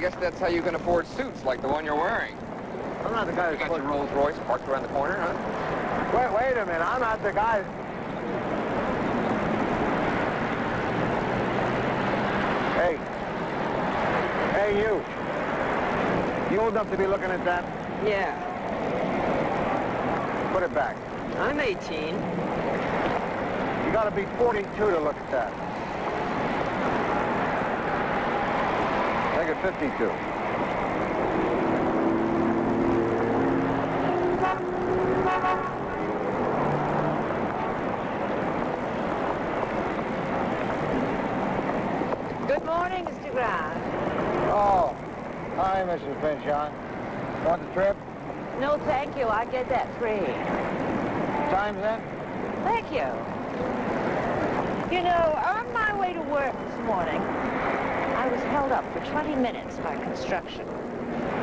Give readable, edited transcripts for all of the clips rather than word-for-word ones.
guess that's how you can afford suits like the one you're wearing. I'm not the guy You that's... got your Rolls Royce parked around the corner, huh? Wait a minute. I'm not the guy... Hey. Hey, you. You old enough to be looking at that? Yeah. Put it back. I'm 18. You gotta be 42 to look at that. Make it 52. Good morning, Mr. Grant. Oh. Hi, Mrs. Pinchon. Want the trip? No, thank you. I get that free. Time's then? Thank you. You know, on my way to work this morning, I was held up for 20 minutes by construction.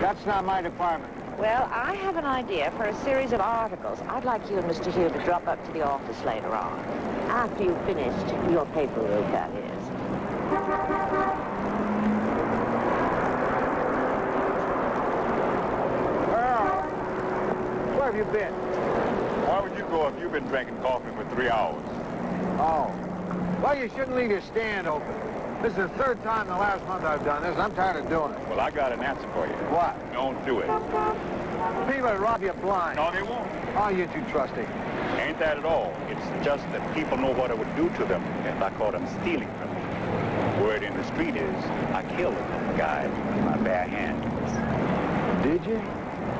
That's not my department. Well, I have an idea for a series of articles. I'd like you and Mr. Hill to drop up to the office later on. After you've finished your paperwork, that is. Earl, where have you been? Why would you go if you've been drinking coffee for 3 hours? Oh. Well, you shouldn't leave your stand open. This is the third time in the last month I've done this. I'm tired of doing it. Well, I got an answer for you. What? Don't do it. People that rob you blind. No, they won't. Oh, you're too trusting. Ain't that at all. It's just that people know what it would do to them if I caught them stealing from me. Word in the street is I killed a guy with my bare hands. Did you?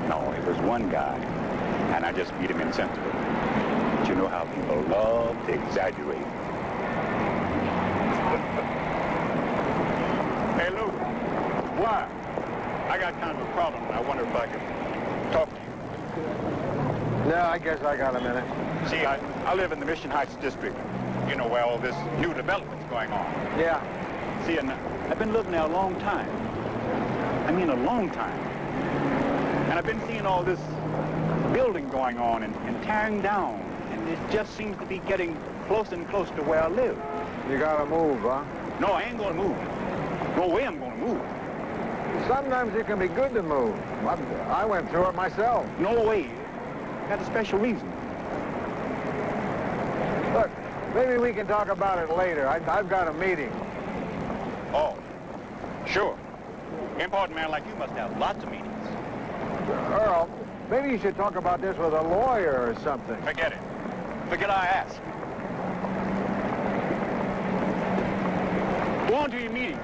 No, it was one guy, and I just beat him insensible. But you know how people love to exaggerate. Hey, Luke. What? I got kind of a problem, and I wonder if I could talk to you. No, I guess I got a minute. See, I live in the Mission Heights district. You know where all this new development's going on. Yeah. See, and I've been living there a long time. I mean, a long time. And I've been seeing all this building going on and tearing down. And it just seems to be getting closer and closer to where I live. You gotta move, huh? No, I ain't gonna move. No way I'm gonna move. Sometimes it can be good to move. I went through it myself. No way. Got a special reason. Look, maybe we can talk about it later. I've got a meeting. Oh, sure. Important man like you must have lots of meetings. Earl, maybe you should talk about this with a lawyer or something. Forget it. Forget I asked. Go on to your meeting.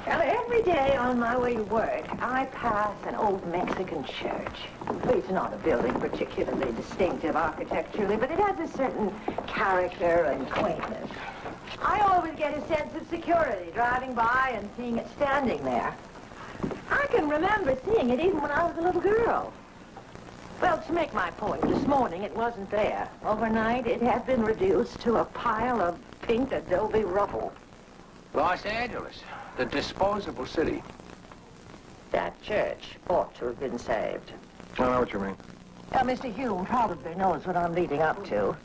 Now, every day on my way to work, I pass an old Mexican church. It's not a building particularly distinctive architecturally, but it has a certain character and quaintness. I always get a sense of security driving by and seeing it standing there. I can remember seeing it even when I was a little girl. Well, to make my point, this morning it wasn't there. Overnight, it had been reduced to a pile of pink adobe rubble. Los Angeles, the disposable city. That church ought to have been saved. I know what you mean. Now, Mr. Hume probably knows what I'm leading up to.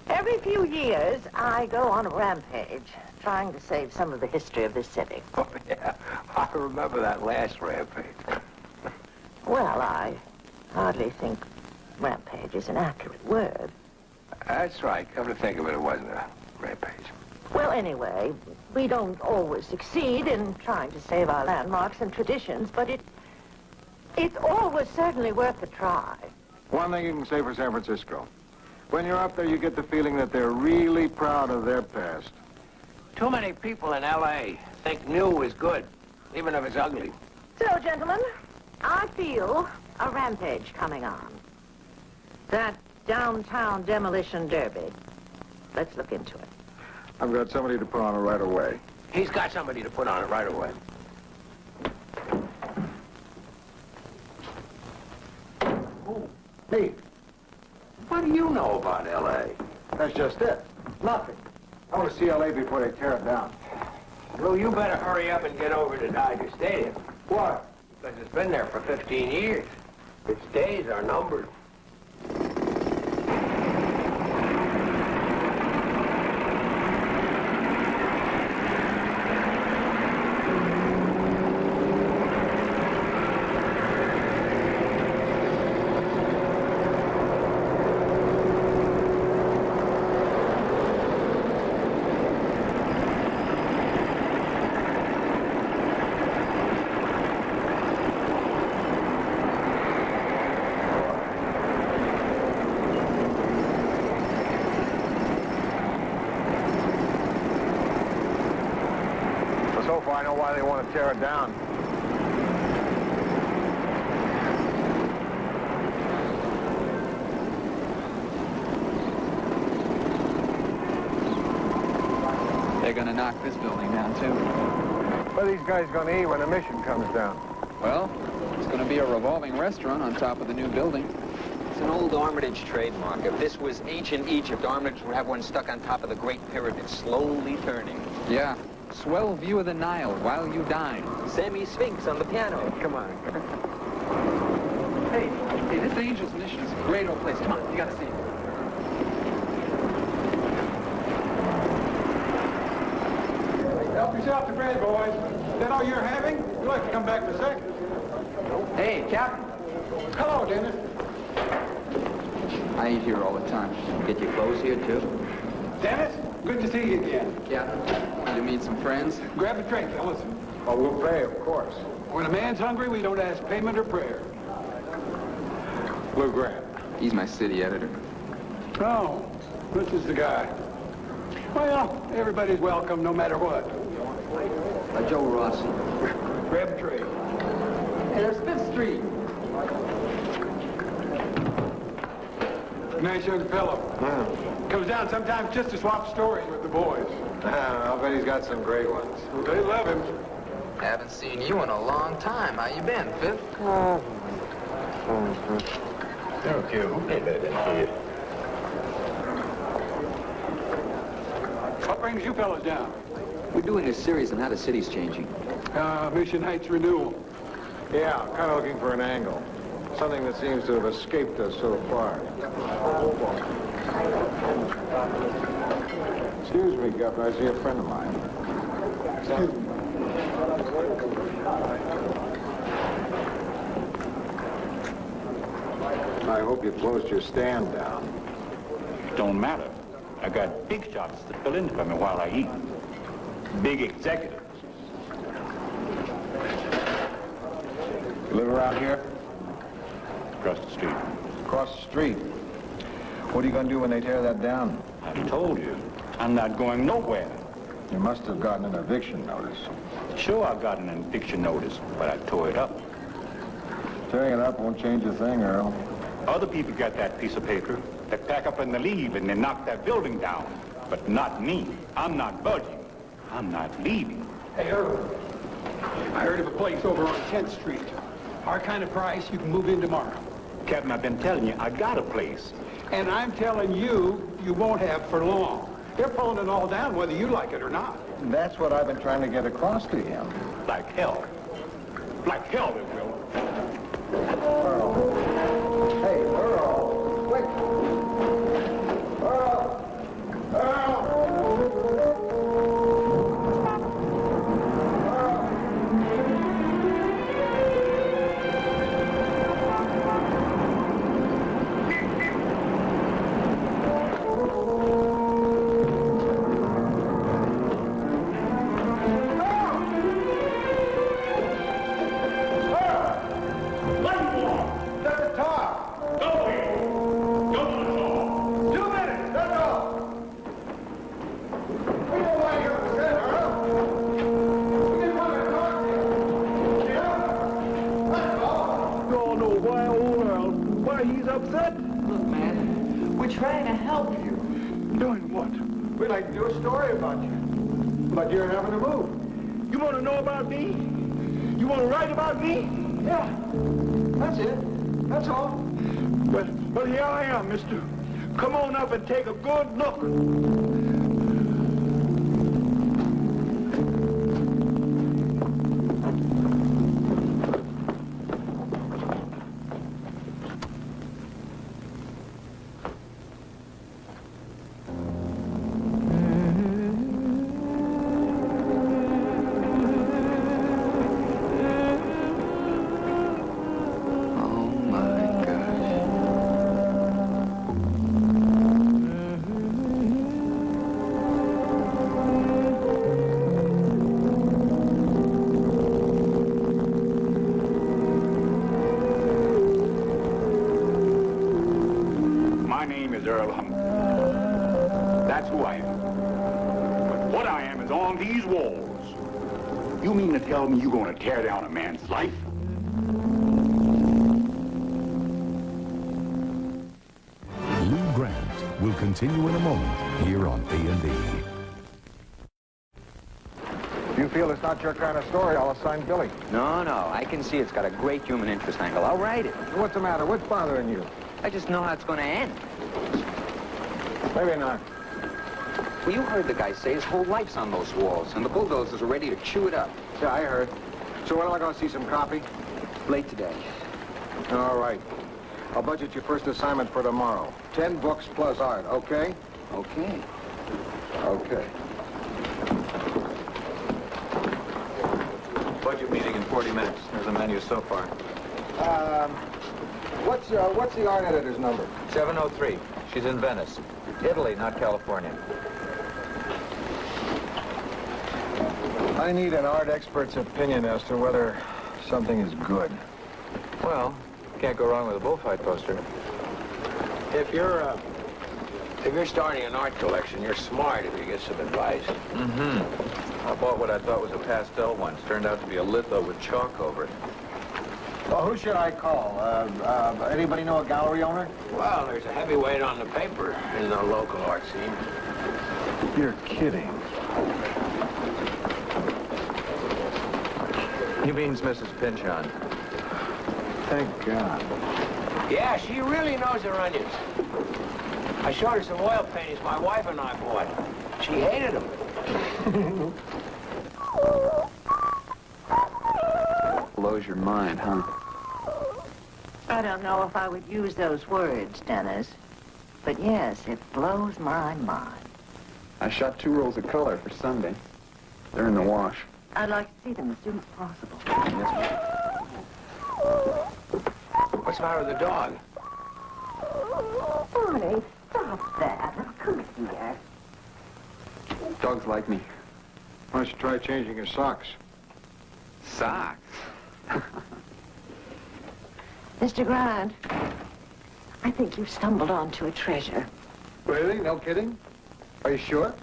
Every few years, I go on a rampage, trying to save some of the history of this city. Oh, yeah. I remember that last rampage. Well, I hardly think rampage is an accurate word. That's right. Come to think of it, it wasn't a rampage. Well, anyway, we don't always succeed in trying to save our landmarks and traditions, but it's always certainly worth a try. One thing you can say for San Francisco. When you're up there, you get the feeling that they're really proud of their past. Too many people in L.A. think new is good, even if it's ugly. So, gentlemen, I feel a rampage coming on. That downtown demolition derby. Let's look into it. I've got somebody to put on it right away. He's got somebody to put on it right away. Oh, hey, what do you know about L.A.? That's just it. Nothing. I want to see L.A. before they tear it down. Well, you better hurry up and get over to Dodger Stadium. Why? Because it's been there for 15 years. Its days are numbered. So far, I know why they want to tear it down. They're gonna knock this building down, too. What are these guys going to eat when the mission comes down? Well, it's gonna be a revolving restaurant on top of the new building. It's an old Armitage trademark. If this was ancient Egypt, Armitage would have one stuck on top of the Great Pyramid, slowly turning. Yeah. Swell view of the Nile while you dine. Semi-Sphinx on the piano. Come on. Hey, this Angel's Mission is a great old place. Come on, you gotta see it. Help yourself to bread, boys. Is that all you're having? You'll have to come back in a second. Hey, Captain. Hello, Dennis. I eat here all the time. Get your clothes here, too? Dennis, good to see you again. Yeah. You meet some friends? Grab a drink, fellas. Oh, we'll pay, of course. When a man's hungry, we don't ask payment or prayer. Lou Grant. He's my city editor. Oh, this is the guy. Well, everybody's welcome, no matter what. Joe Rossi. Grab a tray. Hey, there's 5th Street. Nice young fellow. Comes down sometimes just to swap stories with the boys. I'll bet he's got some great ones. They love him. Haven't seen you in a long time. How you been, 5th? Thank you. What brings you fellas down? We're doing a series on how the city's changing. Mission Heights renewal. Yeah, kind of looking for an angle. Something that seems to have escaped us so far. Excuse me, Governor. I see a friend of mine. Excuse me. I hope you closed your stand down. Don't matter. I got big shots to fill in for me while I eat. Big executives. You live around here? Across the street. Across the street. What are you going to do when they tear that down? I told you, I'm not going nowhere. You must have gotten an eviction notice. Sure, I got an eviction notice, but I tore it up. Tearing it up won't change a thing, Earl. Other people got that piece of paper. They pack up and they leave and they knock that building down. But not me. I'm not budging. I'm not leaving. Hey, Earl. I heard of a place over on 10th Street. Our kind of price, you can move in tomorrow. Captain, I've been telling you, I got a place. And I'm telling you, you won't have for long. They're pulling it all down whether you like it or not. That's what I've been trying to get across to him. Like hell. Like hell they will. Earl. Hey, Earl. Quick. Earl. Earl. We'd like to do a story about you. But you're having to move. You want to know about me? You want to write about me? Yeah. That's it. That's all. Well, here I am, mister. Come on up and take a good look. Earl Humphrey. That's who I am. But what I am is on these walls. You mean to tell me you're going to tear down a man's life? Lou Grant will continue in a moment here on A&E. If you feel it's not your kind of story, I'll assign Billy. No, no, I can see it's got a great human interest angle. I'll write it. What's the matter? What's bothering you? I just know how it's going to end. Maybe not. Well, you heard the guy say his whole life's on those walls, and the bulldozers are ready to chew it up. Yeah, I heard. So when am I going to see some copy? Late today. All right. I'll budget your first assignment for tomorrow. 10 books plus art, okay? Okay. Okay. Budget meeting in 40 minutes. There's a menu so far. What's the art editor's number? 703. She's in Venice. Italy, not California. I need an art expert's opinion as to whether something is good. Well, can't go wrong with a bullfight poster. If you're starting an art collection, you're smart if you get some advice. I bought what I thought was a pastel once. Turned out to be a litho with chalk over it. Well, who should I call? Anybody know a gallery owner? Well, there's a heavyweight on the paper in the local art scene. You're kidding. He means Mrs. Pynchon. Thank God. Yeah, she really knows her onions. I showed her some oil paintings my wife and I bought. She hated them. Blows your mind, huh? I don't know if I would use those words, Dennis. But yes, it blows my mind. I shot 2 rolls of color for Sunday. They're in the wash. I'd like to see them as soon as possible. What's the matter with the dog? Barney, stop that. Now, come here. Dogs like me. Why don't you try changing your socks? Socks? Mr. Grant, I think you've stumbled onto a treasure. Really? No kidding? Are you sure?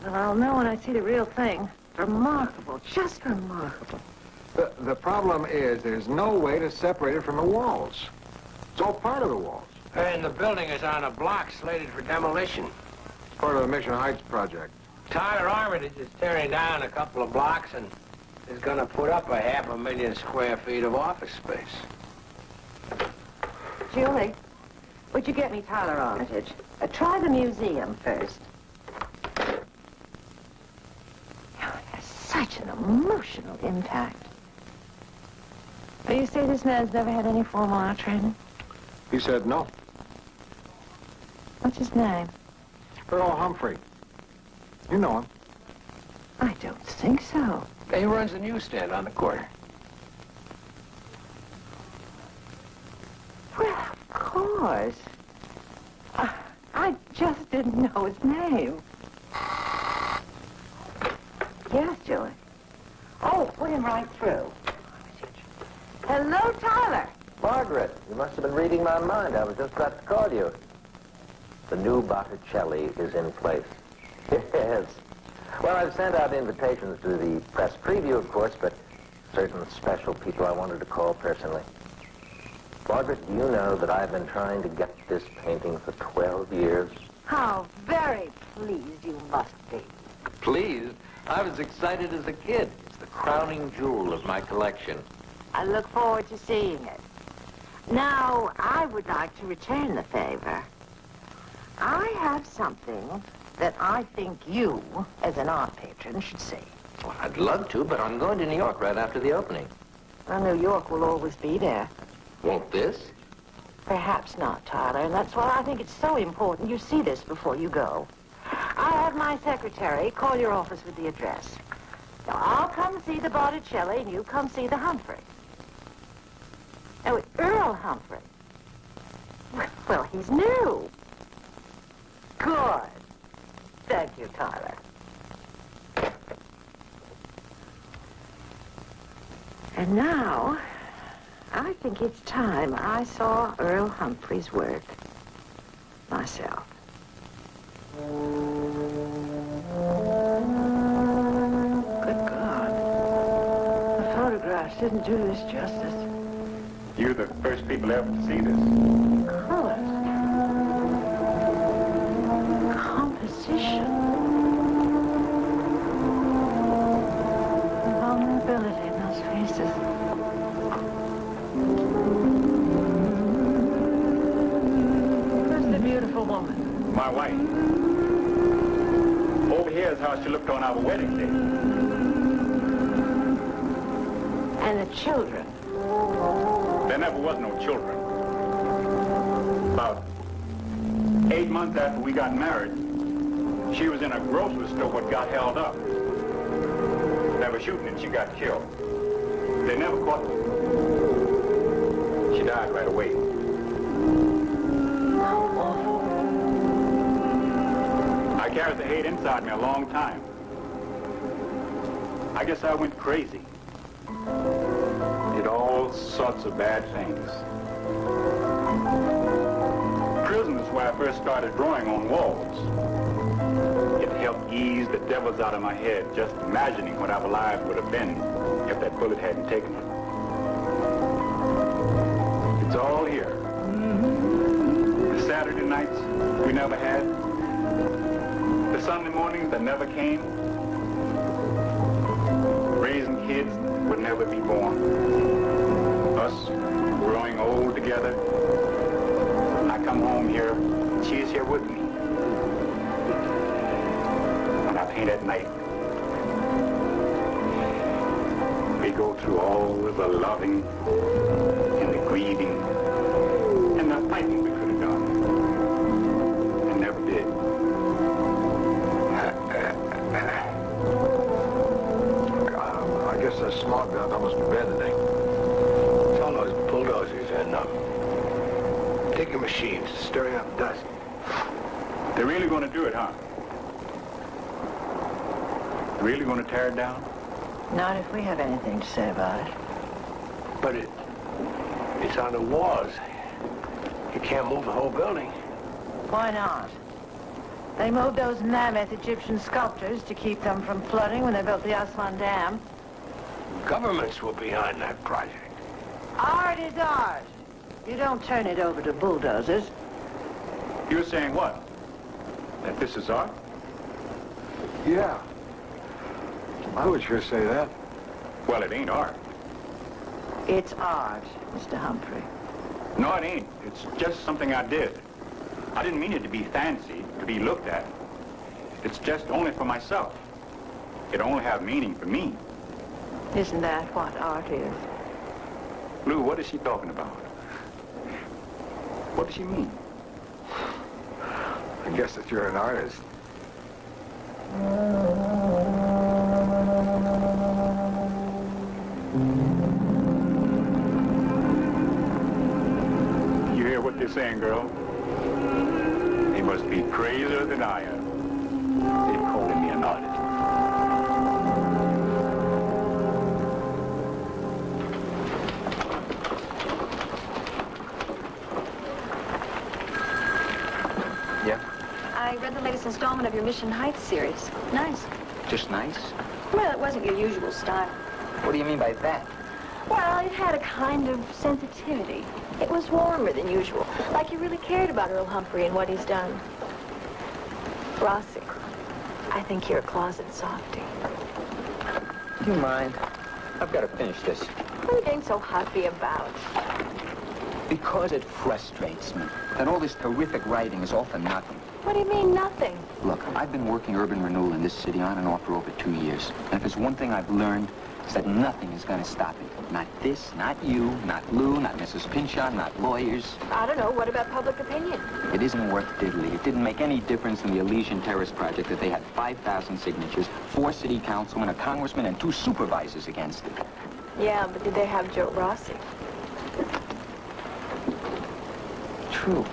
Well, I'll know when I see the real thing. Remarkable, just remarkable. The problem is there's no way to separate it from the walls. It's all part of the walls. And the building is on a block slated for demolition. It's part of the Mission Heights project. Tyler Armitage is tearing down a couple of blocks and is going to put up 500,000 square feet of office space. Julie, would you get me Tyler Armitage? Try the museum first. Oh, it has such an emotional impact. You say this man's never had any formal art training? He said no. What's his name? Earl Humphrey. You know him. I don't think so. He runs a newsstand on the corner. Well, of course. I just didn't know his name. Yes, Julie. Oh, put him right through. Hello, Tyler. Margaret, you must have been reading my mind. I was just about to call you. The new Botticelli is in place. Yes. Well, I've sent out invitations to the press preview, of course, but certain special people I wanted to call personally. Margaret, do you know that I've been trying to get this painting for 12 years? How very pleased you must be. Pleased? I was excited as a kid. It's the crowning jewel of my collection. I look forward to seeing it. Now, I would like to return the favor. I have something that I think you, as an art patron, should see. Well, I'd love to, but I'm going to New York right after the opening. Well, New York will always be there. Won't this? Perhaps not, Tyler, and that's why I think it's so important you see this before you go. I'll have my secretary call your office with the address. Now, I'll come see the Botticelli, and you come see the Humphrey. Oh, Earl Humphrey. Well, he's new. Good. Thank you, Tyler. And now, I think it's time I saw Earl Humphrey's work myself. Good God. gosh, didn't do this justice. You're the first people ever to see this. Colors. Composition. Vulnerability in those faces. Who's the beautiful woman? My wife. Over here is how she looked on our wedding day. And the children. There never was no children. About 8 months after we got married, she was in a grocery store but got held up. They were shooting and she got killed. They never caught her. She died right away. How awful. I carried the hate inside me a long time. I guess I went crazy. Did all sorts of bad things. Prison is where I first started drawing on walls. It helped ease the devils out of my head, just imagining what our lives would have been if that bullet hadn't taken it. It's all here. The Saturday nights we never had. The Sunday mornings that never came. Raising kids that would never be born. Us growing old together. I come home here, she's here with me. When I paint at night, we go through all of the loving and the grieving and the fighting we could have done and never did. I guess that smog gun almost prevented anything. It's all those bulldozers and digger machines stirring up dust. They're really going to do it, huh? Really going to tear it down? Not if we have anything to say about it. But it's on the walls. You can't move the whole building. Why not? They moved those mammoth Egyptian sculptors to keep them from flooding when they built the Aswan Dam. Governments were behind that project. Art is art. You don't turn it over to bulldozers. You're saying what? That this is art? Yeah. I would sure say that. Well, it ain't art. It's art, Mr. Humphrey. No, it ain't. It's just something I did. I didn't mean it to be fancy, to be looked at. It's just only for myself. It only have meaning for me. Isn't that what art is? Lou, what is she talking about? What does she mean? I guess that you're an artist. You hear what they're saying, girl? He must be crazier than I am. They're calling me an artist. Yeah? I read the latest installment of your Mission Heights series. Nice. Just nice? Well, it wasn't your usual style. What do you mean by that? Well, it had a kind of sensitivity. It was warmer than usual, like you really cared about Earl Humphrey and what he's done. Rossi, I think you're a closet softy. Do you mind? I've got to finish this. What are you getting so huffy about? Because it frustrates me that all this terrific writing is all for nothing. What do you mean, nothing? Look, I've been working urban renewal in this city on and off for over 2 years. And if there's one thing I've learned, it's that nothing is going to stop it. Not this, not you, not Lou, not Mrs. Pinchot, not lawyers. I don't know. What about public opinion? It isn't worth diddly. It didn't make any difference in the Elysian Terrace project that they had 5,000 signatures, 4 city councilmen, a congressman, and 2 supervisors against it. Yeah, but did they have Joe Rossi? True.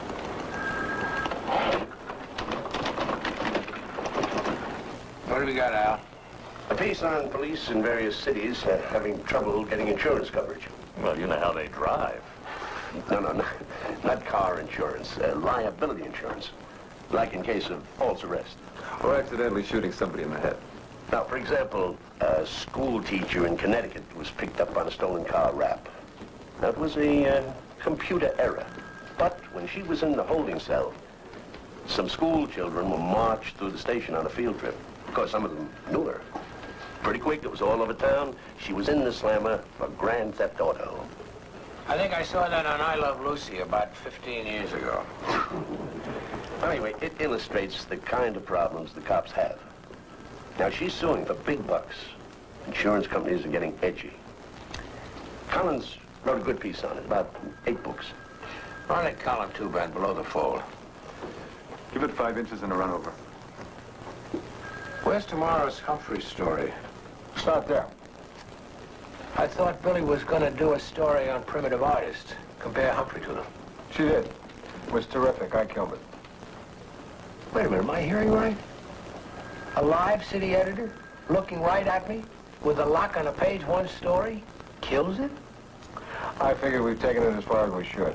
What do we got, Al? A piece on police in various cities having trouble getting insurance coverage. Well, you know how they drive. No, not car insurance. Liability insurance. Like in case of false arrest. Or accidentally shooting somebody in the head. Now, for example, a school teacher in Connecticut was picked up on a stolen car rap. That was a computer error. But when she was in the holding cell, some school children were marched through the station on a field trip. Of course, some of them knew her. Pretty quick, it was all over town. She was in the slammer for Grand Theft Auto. I think I saw that on I Love Lucy about 15 years ago. Anyway, it illustrates the kind of problems the cops have. Now, she's suing for big bucks. Insurance companies are getting edgy. Collins wrote a good piece on it, about 8 books. On it, column 2, Ben, below the fold. Give it 5 inches and a run over. Where's tomorrow's Humphrey story? Start there. I thought Billy was going to do a story on primitive artists. Compare Humphrey to them. She did. It was terrific. I killed it. Wait a minute, am I hearing right? A live city editor looking right at me with a lock on a page, one story, kills it? I figure we've taken it as far as we should.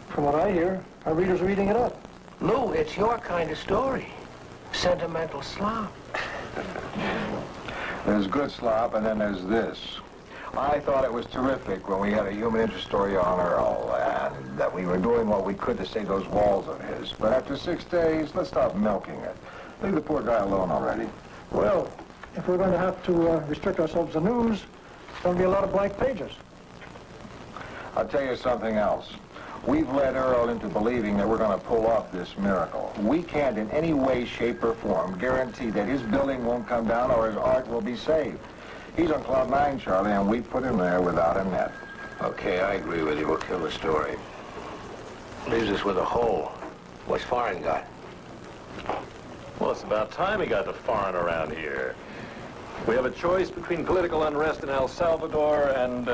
From what I hear, our readers are eating it up. Lou, it's your kind of story. Sentimental slop. There's good slop, and then there's this. I thought it was terrific when we had a human interest story on Earl, and that we were doing what we could to save those walls of his. But after 6 days, let's stop milking it. Leave the poor guy alone already. Well, if we're going to have to restrict ourselves to news, it's going to be a lot of blank pages. I'll tell you something else. We've led Earl into believing that we're going to pull off this miracle. We can't in any way, shape, or form guarantee that his building won't come down or his art will be saved. He's on cloud 9, Charlie, and we put him there without a net. Okay, I agree with you. We'll kill the story. Leaves us with a hole. What's foreign got? Well, it's about time he got to foreign around here. We have a choice between political unrest in El Salvador and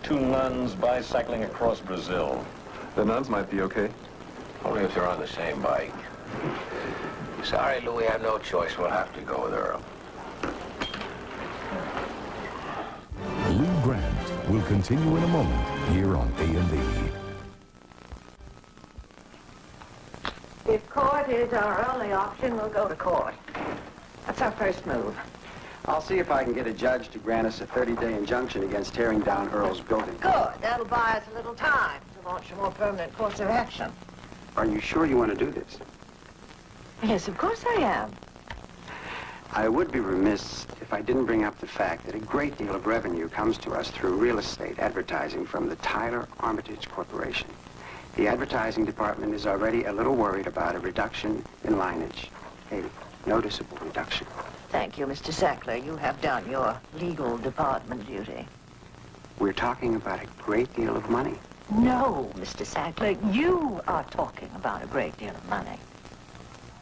2 nuns bicycling across Brazil. The nuns might be okay. Only if they're on the same bike. Sorry, Lou, we have no choice. We'll have to go with Earl. Lou Grant will continue in a moment here on A&E. If court is our only option, we'll go to court. That's our first move. I'll see if I can get a judge to grant us a 30-day injunction against tearing down Earl's building. Good. That'll buy us a little time to launch a more permanent course of action. Are you sure you want to do this? Yes, of course I am. I would be remiss if I didn't bring up the fact that a great deal of revenue comes to us through real estate advertising from the Tyler Armitage Corporation. The advertising department is already a little worried about a reduction in lineage, a noticeable reduction. Thank you, Mr. Sackler. You have done your legal department duty. We're talking about a great deal of money. No, Mr. Sackler, you are talking about a great deal of money.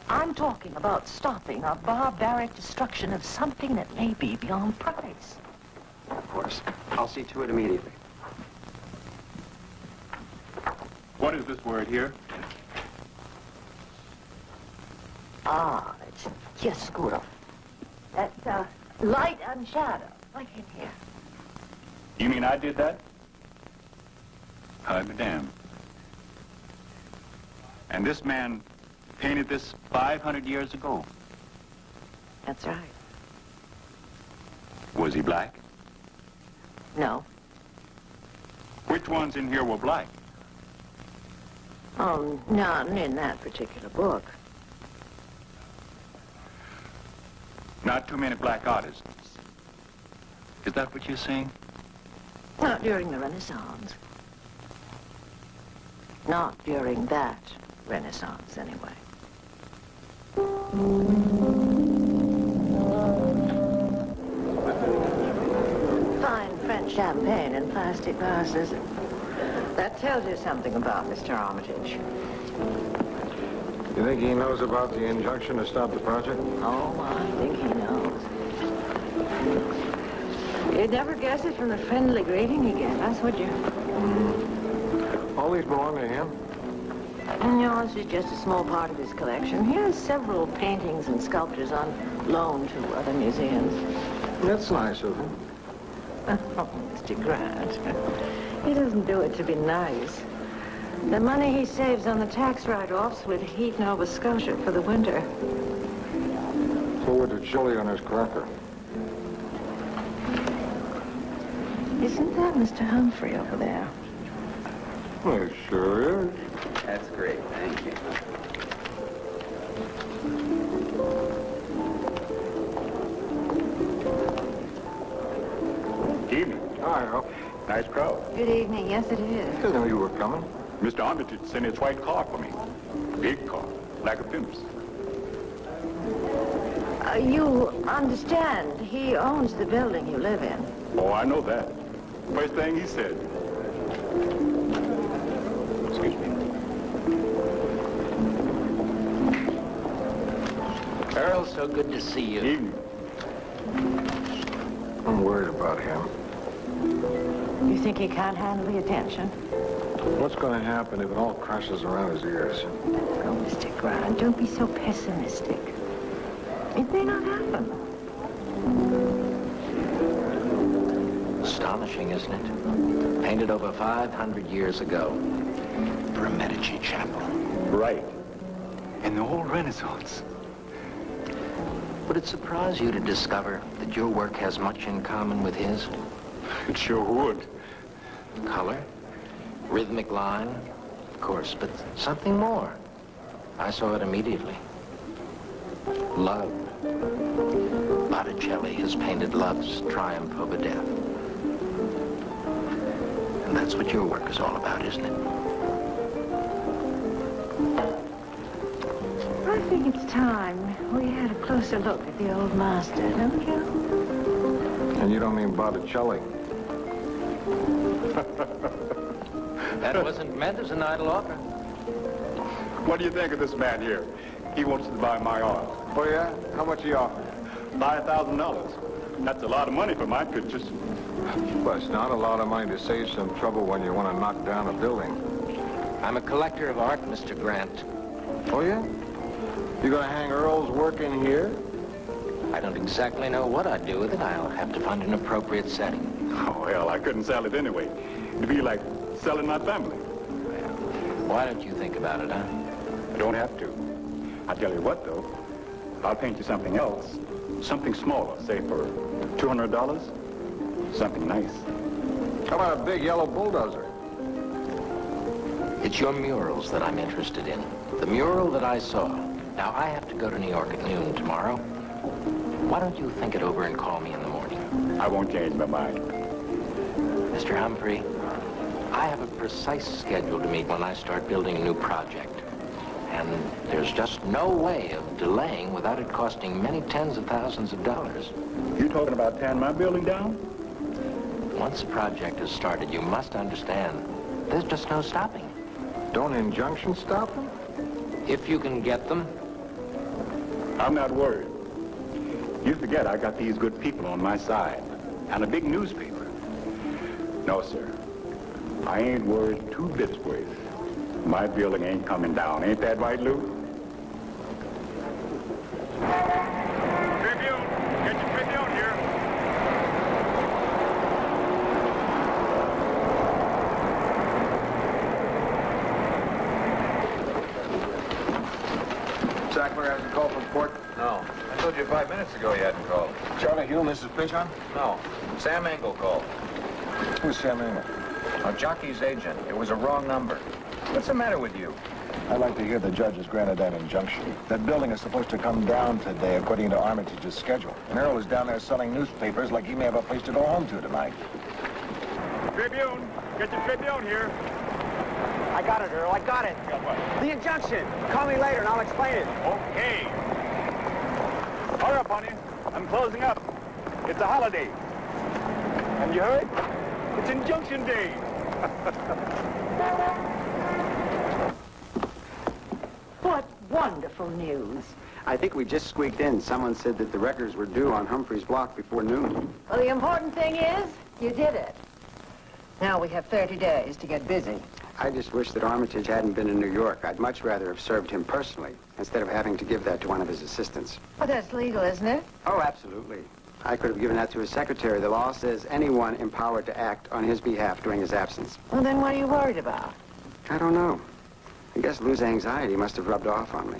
I'm talking about stopping a barbaric destruction of something that may be beyond price. Of course. I'll see to it immediately. What is this word here? Ah, it's chiaroscuro. That's light and shadow, like in here. You mean I did that? I'd be damned. And this man painted this 500 years ago. That's right. Was he black? No. Which ones in here were black? Oh, none in that particular book. Not too many black artists. Is that what you're saying? Not during the Renaissance. Not during that Renaissance, anyway. Fine French champagne in plastic glasses. That tells you something about Mr. Armitage. You think he knows about the injunction to stop the project? Oh, I think he knows. You'd never guess it from the friendly greeting he gave us, would you? All these belong to him? No, this is just a small part of his collection. He has several paintings and sculptures on loan to other museums. That's nice of him. Oh, Mr. Grant. He doesn't do it to be nice. The money he saves on the tax write-offs would heat Nova Scotia for the winter. So with the chili on his cracker. Isn't that Mr. Humphrey over there? Well, it sure is. That's great, thank you. Evening. Hi, Earl. Nice crowd. Good evening. Yes, it is. Didn't know you were coming. Mr. Armitage sent his white car for me. Big car, like a pimp's. You understand, he owns the building you live in. Oh, I know that. First thing he said. Excuse me. Earl, so good to see you. Evening. I'm worried about him. You think he can't handle the attention? What's going to happen if it all crashes around his ears? Oh, Mr. Grant, don't be so pessimistic. It may not happen. Astonishing, isn't it? Painted over 500 years ago for a Medici chapel. Right. And the whole Renaissance. Would it surprise you to discover that your work has much in common with his? It sure would. Color, rhythmic line, of course, but something more. I saw it immediately. Love. Botticelli has painted love's triumph over death. And that's what your work is all about, isn't it? I think it's time we had a closer look at the old master, don't you? And you don't mean Botticelli? That wasn't meant as an idle offer. What do you think of this man here? He wants to buy my art. Oh, yeah? How much he offer? $5,000. That's a lot of money for my pictures. But it's not a lot of money to save some trouble when you want to knock down a building. I'm a collector of art, Mr. Grant. Oh, yeah? You going to hang Earl's work in here? I don't exactly know what I'd do with it. I'll have to find an appropriate setting. Oh, hell, I couldn't sell it anyway. It'd be like selling my family. Why don't you think about it, huh? I don't have to. I tell you what, though. I'll paint you something else. Something smaller, say for $200. Something nice. How about a big yellow bulldozer? It's your murals that I'm interested in. The mural that I saw. Now, I have to go to New York at noon tomorrow. Why don't you think it over and call me in the morning? I won't change my mind. Mr. Humphrey, I have a precise schedule to meet when I start building a new project. And there's just no way of delaying without it costing many tens of thousands of dollars. You talking about tearing my building down? Once a project is started, you must understand, there's just no stopping. Don't injunctions stop them? If you can get them. I'm not worried. You forget I got these good people on my side. And a big newspaper. No, sir. I ain't worried two bits worth. My building ain't coming down. Ain't that right, Lou? Tribune! Get your Tribune here. Sackler hasn't called from port? No. I told you 5 minutes ago you hadn't called. Charlie Hill, Mrs. Pinchon? No. Sam Engel called. Who's Sam Engel? A jockey's agent. It was a wrong number. What's the matter with you? I'd like to hear the judge has granted that injunction. That building is supposed to come down today according to Armitage's schedule. And Earl is down there selling newspapers like he may have a place to go home to tonight. Tribune! Get your Tribune here. I got it, Earl. I got it. Got what? The injunction. Call me later and I'll explain it. Okay. Hurry up, honey. I'm closing up. It's a holiday. And you heard? It's Injunction Day. What wonderful news. I think we just squeaked in. Someone said that the records were due on Humphrey's block before noon. Well, the important thing is, you did it. Now we have 30 days to get busy. I just wish that Armitage hadn't been in New York. I'd much rather have served him personally instead of having to give that to one of his assistants. Well, that's legal, isn't it? Oh, absolutely. I could have given that to his secretary. The law says anyone empowered to act on his behalf during his absence. Well, then what are you worried about? I don't know. I guess Lou's anxiety must have rubbed off on me.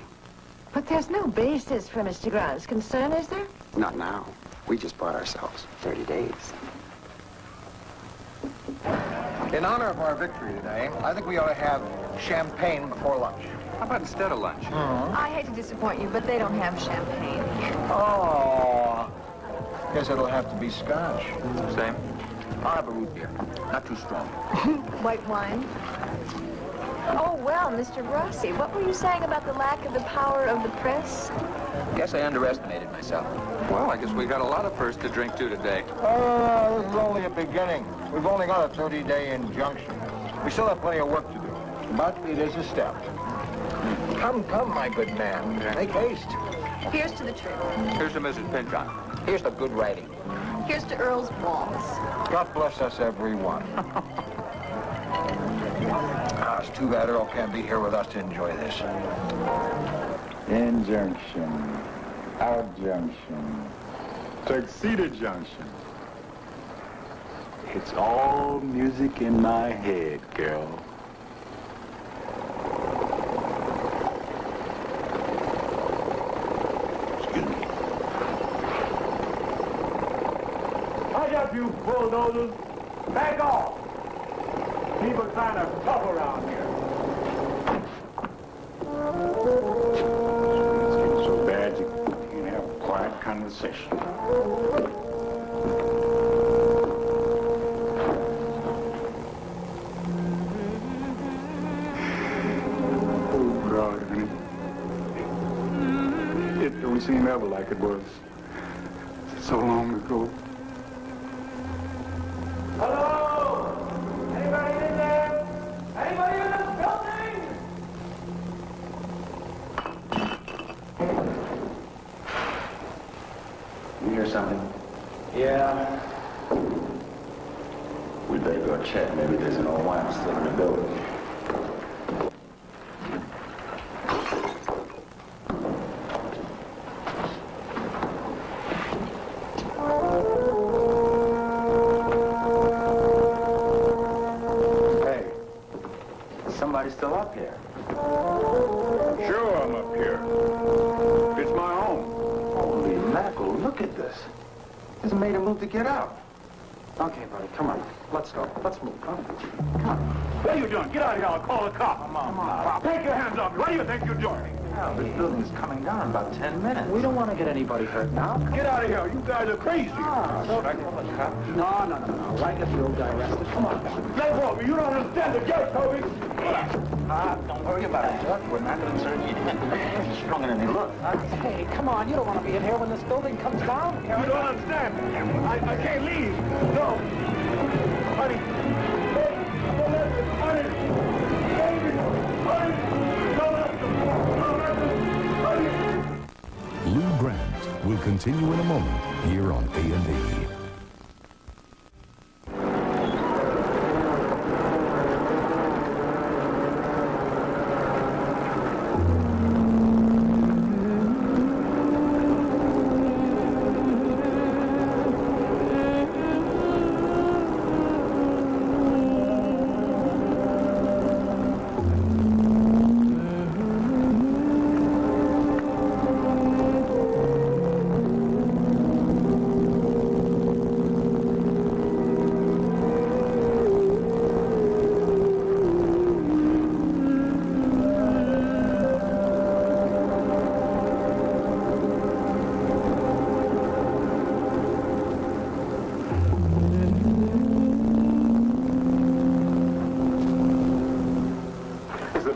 But there's no basis for Mr. Grant's concern, is there? Not now. We just bought ourselves 30 days. In honor of our victory today, I think we ought to have champagne before lunch. How about instead of lunch? I hate to disappoint you, but they don't have champagne. Oh, guess it'll have to be scotch. Same. I'll have a root beer. Not too strong. White wine? Oh, well, Mr. Rossi, what were you saying about the lack of the power of the press? Guess I underestimated myself. Well, I guess we got a lot of firsts to drink to today. This is only a beginning. We've only got a 30-day injunction. We still have plenty of work to do, but it is a step. Come, come, my good man. Make haste. Here's to the trip. Here's to Mrs. Pinchon. Here's the good writing. Here's to Earl's balls. God bless us, everyone. It's too bad Earl can't be here with us to enjoy this. Injunction, outjunction, tuxedo junction. It's all music in my head, girl. Excuse me. Hurry up, you bulldozers. Back off. People trying to tough around here. It's getting so bad you can't have a quiet conversation. Oh, God, honey. It don't seem ever like it was so long ago. Hello? Anybody in there? Anybody in this building? You hear something? Yeah. We'd better go check. Maybe there's an old wife still in the building. Hey, is somebody still up here? Sure, I'm up here. It's my home. Holy mackerel, look at this. This made a move to get out. Okay, buddy, come on. Let's go. Let's move. Come on. Come on. What are you doing? Get out of here. I'll call the cops. Come on. Take your hands off me. What do you think you're doing? This building is coming down in about 10 minutes. We don't want to get anybody hurt now. Get out of here. You guys are crazy. Should I call the cops? No. Why get the old guy arrested? Come on. Let go of me. You don't understand the gate, Toby. Don't worry about it, Chuck. We're not going to search you. He's stronger than he looks. Hey, come on. You don't want to be in here when this building comes down. You don't understand. I can't leave. No. Honey. Honey. Baby. Honey. Lou Grant will continue in a moment here on A&E.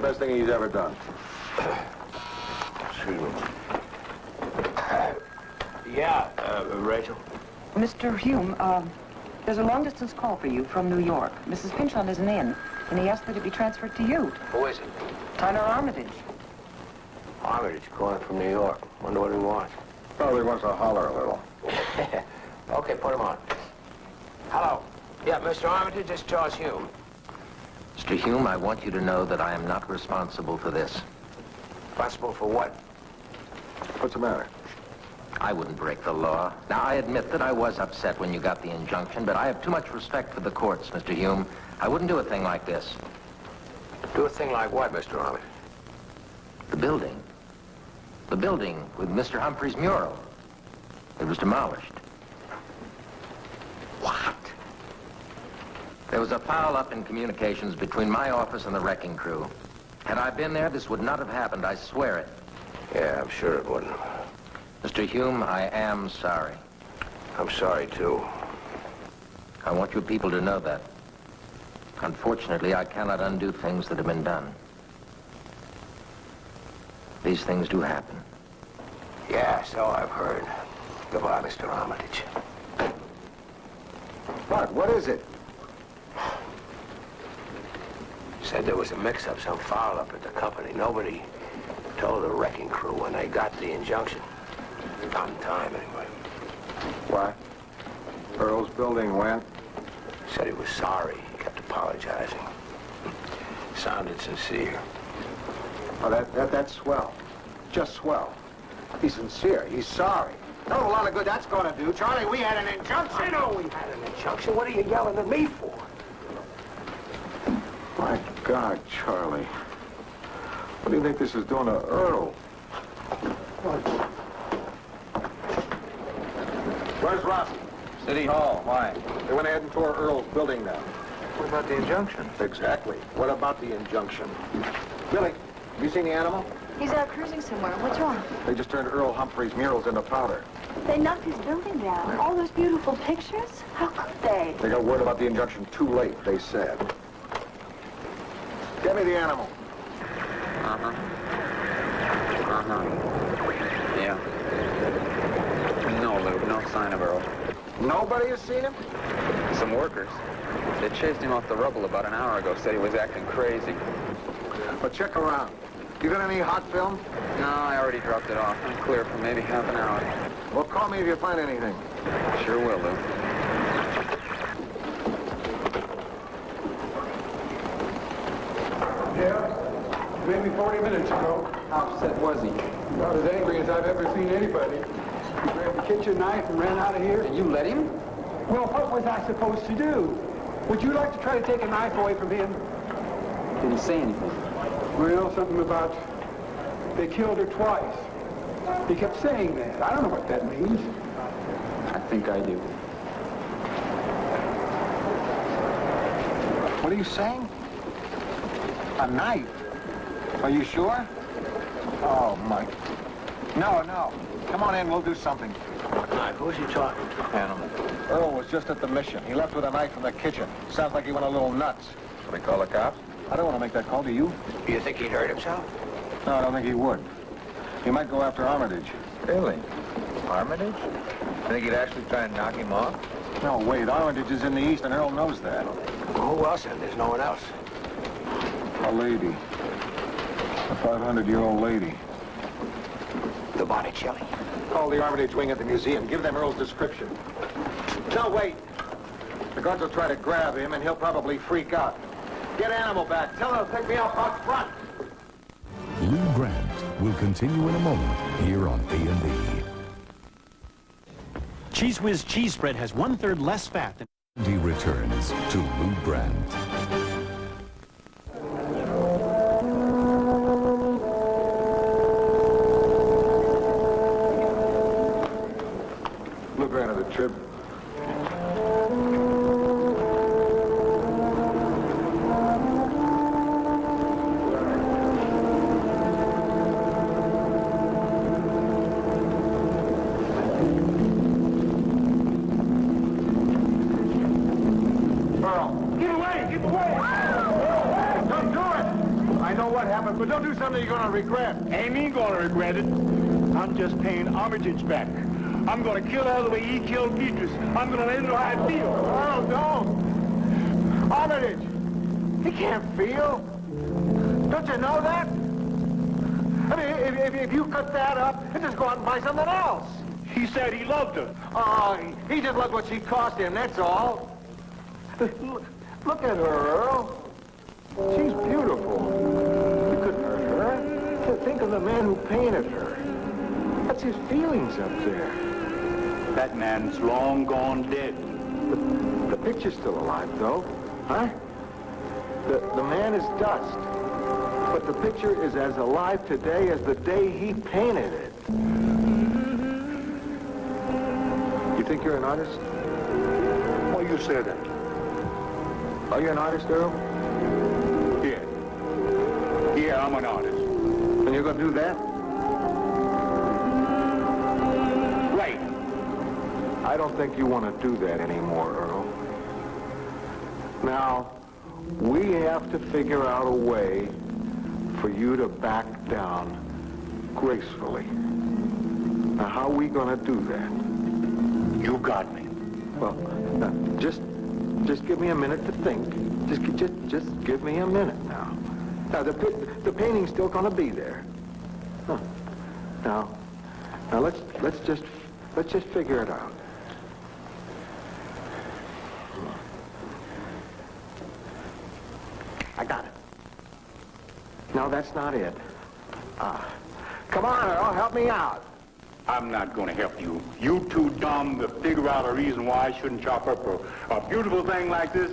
Best thing he's ever done. Excuse me. Rachel? Mr. Hume, there's a long-distance call for you from New York. Mrs. Pinchon isn't in, and he asked that it be transferred to you. Who is it? Tyler Armitage. Armitage calling from New York. Wonder what he wants. Probably wants to holler a little. Okay, put him on. Hello. Yeah, Mr. Armitage, this is Charles Hume. Mr. Hume, I want you to know that I am not responsible for this. Responsible for what? What's the matter? I wouldn't break the law. Now, I admit that I was upset when you got the injunction, but I have too much respect for the courts, Mr. Hume. I wouldn't do a thing like this. Do a thing like what, Mr. Armitage? The building. The building with Mr. Humphrey's mural. It was demolished. What? There was a foul-up in communications between my office and the wrecking crew. Had I been there, this would not have happened, I swear it. Yeah, I'm sure it wouldn't. Mr. Hume, I am sorry. I'm sorry, too. I want you people to know that. Unfortunately, I cannot undo things that have been done. These things do happen. Yeah, so I've heard. Goodbye, Mr. Armitage. What is it? Said there was a mix-up, some foul-up at the company. Nobody told the wrecking crew when they got the injunction. Not in time, anyway. Why? Earl's building went? Said he was sorry. He kept apologizing. Sounded sincere. Oh, that's swell. Just swell. He's sincere. He's sorry. Know a lot of good that's going to do. Charlie, we had an injunction. I know we had an injunction. What are you yelling at me for? My God, Charlie. What do you think this is doing to Earl? Where's Rossi? City Hall. Why? They went ahead and tore Earl's building down. What about the injunction? Exactly. What about the injunction? Billy, have you seen the animal? He's out cruising somewhere. What's wrong? They just turned Earl Humphrey's murals into powder. They knocked his building down. All those beautiful pictures? How could they? They got word about the injunction too late, they said. Get me the animal. Yeah. No, Lou, no sign of Earl. Nobody has seen him? Some workers. They chased him off the rubble about an hour ago, said he was acting crazy. But check around. You got any hot film? No, I already dropped it off. I'm clear for maybe half an hour. Well, call me if you find anything. Sure will, Lou. Yeah? Maybe 40 minutes ago. How upset was he? About as angry as I've ever seen anybody. He grabbed the kitchen knife and ran out of here. And you let him? Well, what was I supposed to do? Would you like to try to take a knife away from him? Didn't say anything. Well, something about they killed her twice. He kept saying that. I don't know what that means. I think I do. What are you saying? A knife? Are you sure? Oh, Mike. No. Come on in, we'll do something. Knife? Who's he talking to? Animal. Earl was just at the mission. He left with a knife in the kitchen. Sounds like he went a little nuts. Should we call the cops? I don't want to make that call, do you? Do you think he'd hurt himself? No, I don't think he would. He might go after Armitage. Really? Armitage? You think he'd actually try and knock him off? No, wait. Armitage is in the east, and Earl knows that. Well, who else then? There's no one else. A lady. A 500-year-old lady. The Botticelli. Call the Armitage wing at the museum. Give them Earl's description. No, wait. The guards will try to grab him, and he'll probably freak out. Get Animal back. Tell him to pick me up out front. Lou Grant will continue in a moment here on A&E. Cheese Whiz cheese spread has 1/3 less fat than... He returns to Lou Grant. Lou Grant of the Trib. But don't do something you're going to regret. Ain't me going to regret it. I'm just paying Armitage back. I'm going to kill her the way he killed Beatrice. I'm going to let him know how I feel. Oh, don't. Armitage, he can't feel. Don't you know that? I mean, if you cut that up, he'll just go out and buy something else. He said he loved her. Oh, he just loved what she cost him, that's all. Look at her, Earl. She's beautiful. You couldn't hurt her. To think of the man who painted her. That's his feelings up there. That man's long gone dead. The picture's still alive, though. Huh? The man is dust. But the picture is as alive today as the day he painted it. You think you're an artist? Why you say that? Are you an artist, Earl? Yeah. Yeah, I'm an artist. And you're going to do that? Right. I don't think you want to do that anymore, Earl. Now, we have to figure out a way for you to back down gracefully. Now, how are we going to do that? You got me. Well, just give me a minute to think. Just give me a minute now. Now, the painting's still going to be there. Huh. Now, let's just figure it out. I got it. No, that's not it. Come on, Earl, help me out. I'm not going to help you. You too dumb to figure out a reason why I shouldn't chop up a beautiful thing like this.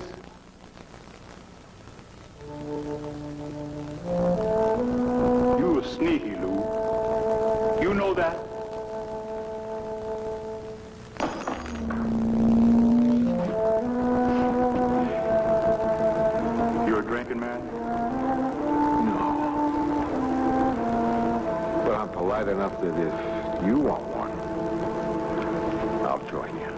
You a sneaky, Lou. You know that? You're a drinking man? But I'm polite enough that if you want one, I'll join you.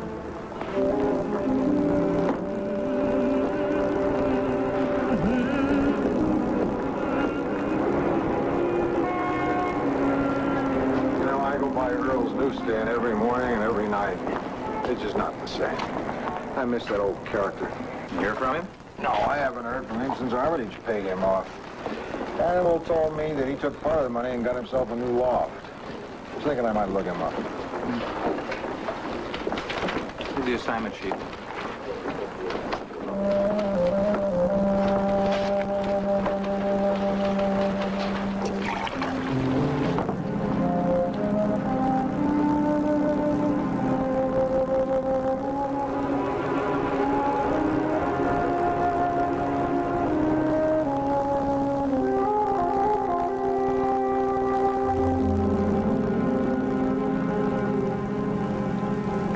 You know, I go by Earl's newsstand every morning and every night. It's just not the same. I miss that old character. You hear from him? No, I haven't heard from him since Armitage paid him off. Animal told me that he took part of the money and got himself a new loft. I was thinking I might look him up. Here's the assignment sheet.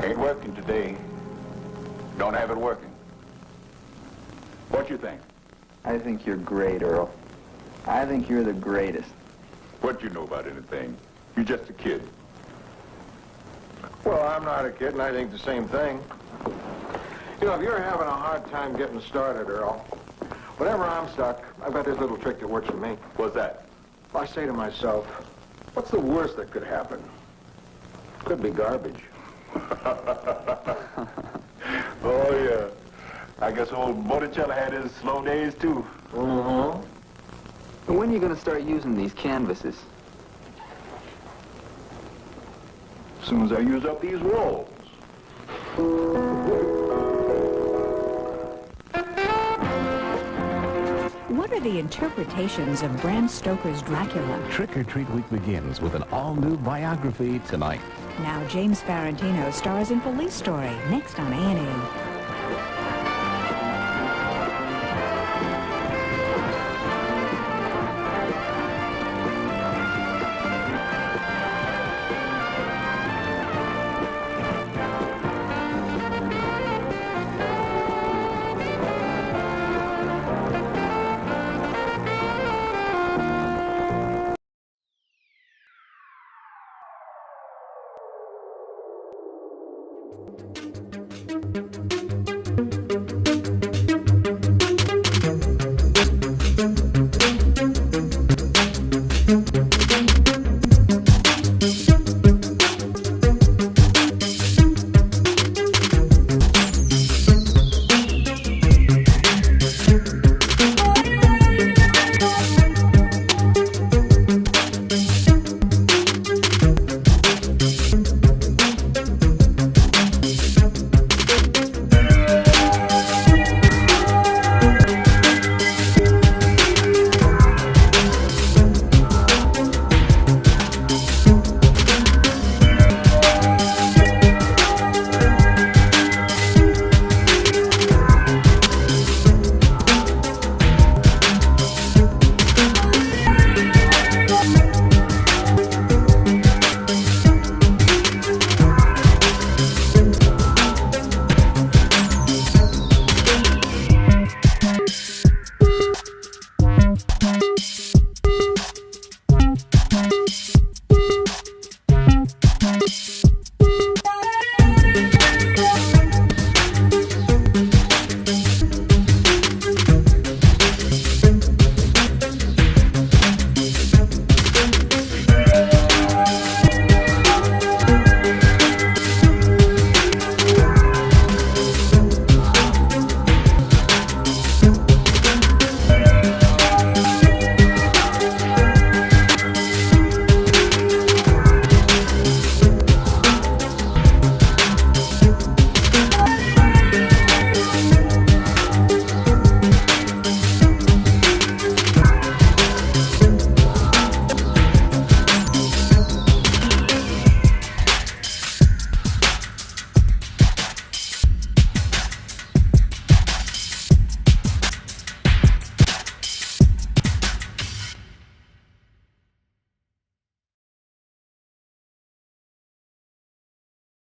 Ain't working today. Don't have it working. What you think? I think you're great, Earl. I think you're the greatest. What you know about anything? You're just a kid. Well, I'm not a kid, and I think the same thing. You know, if you're having a hard time getting started, Earl, whenever I'm stuck, I've got this little trick that works for me. What's that? I say to myself, what's the worst that could happen? Could be garbage. Oh, yeah. I guess old Botticelli had his slow days, too. Mm-hmm. When are you going to start using these canvases? As soon as I use up these walls. What are the interpretations of Bram Stoker's Dracula? Trick or Treat Week begins with an all-new biography tonight. Now James Farentino stars in Police Story, next on A&E.